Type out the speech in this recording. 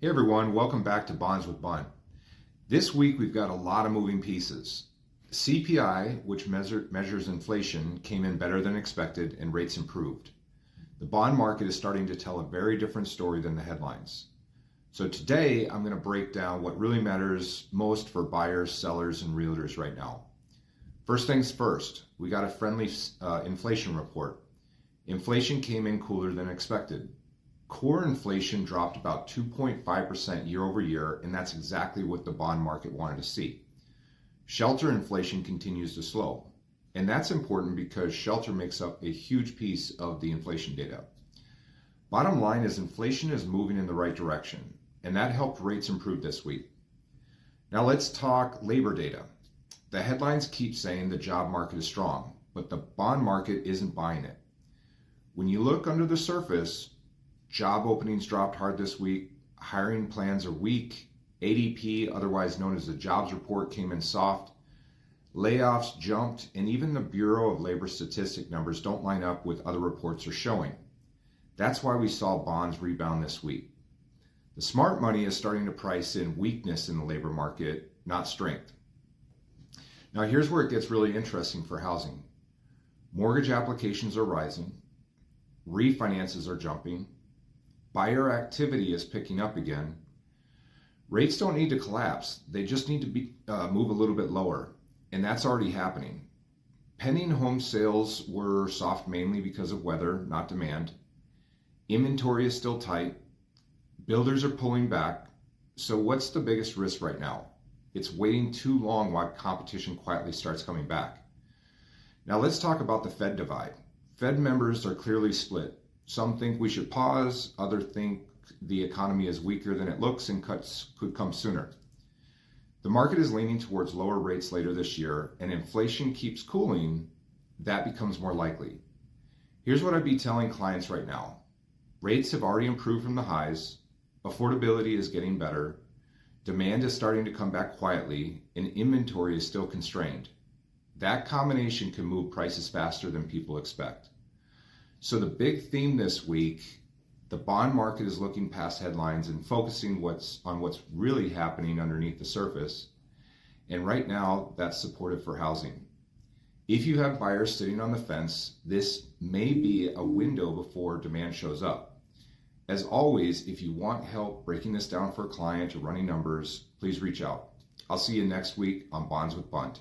Hey everyone, welcome back to Bonds with Bunt. This week we've got a lot of moving pieces. CPI, which measures inflation, came in better than expected and rates improved. The bond market is starting to tell a very different story than the headlines. So today I'm going to break down what really matters most for buyers, sellers, and realtors right now. First things first, we got a friendly inflation report. Inflation came in cooler than expected. Core inflation dropped about 2.5% year over year, and that's exactly what the bond market wanted to see. Shelter inflation continues to slow, and that's important because shelter makes up a huge piece of the inflation data. Bottom line is inflation is moving in the right direction, and that helped rates improve this week. Now let's talk labor data. The headlines keep saying the job market is strong, but the bond market isn't buying it. When you look under the surface, job openings dropped hard this week, hiring plans are weak, ADP, otherwise known as the jobs report, came in soft, layoffs jumped, and even the Bureau of Labor Statistic numbers don't line up with other reports are showing. That's why we saw bonds rebound this week. The smart money is starting to price in weakness in the labor market, not strength. Now here's where it gets really interesting for housing. Mortgage applications are rising, refinances are jumping, buyer activity is picking up again. Rates don't need to collapse. They just need to move a little bit lower, and that's already happening. Pending home sales were soft mainly because of weather, not demand. Inventory is still tight. Builders are pulling back. So what's the biggest risk right now? It's waiting too long while competition quietly starts coming back. Now let's talk about the Fed divide. Fed members are clearly split. Some think we should pause, others think the economy is weaker than it looks and cuts could come sooner. The market is leaning towards lower rates later this year, and inflation keeps cooling, that becomes more likely. Here's what I'd be telling clients right now. Rates have already improved from the highs, affordability is getting better, demand is starting to come back quietly, and inventory is still constrained. That combination can move prices faster than people expect. So the big theme this week, the bond market is looking past headlines and focusing on what's really happening underneath the surface. And right now, that's supportive for housing. If you have buyers sitting on the fence, this may be a window before demand shows up. As always, if you want help breaking this down for a client or running numbers, please reach out. I'll see you next week on Bonds with Bunt.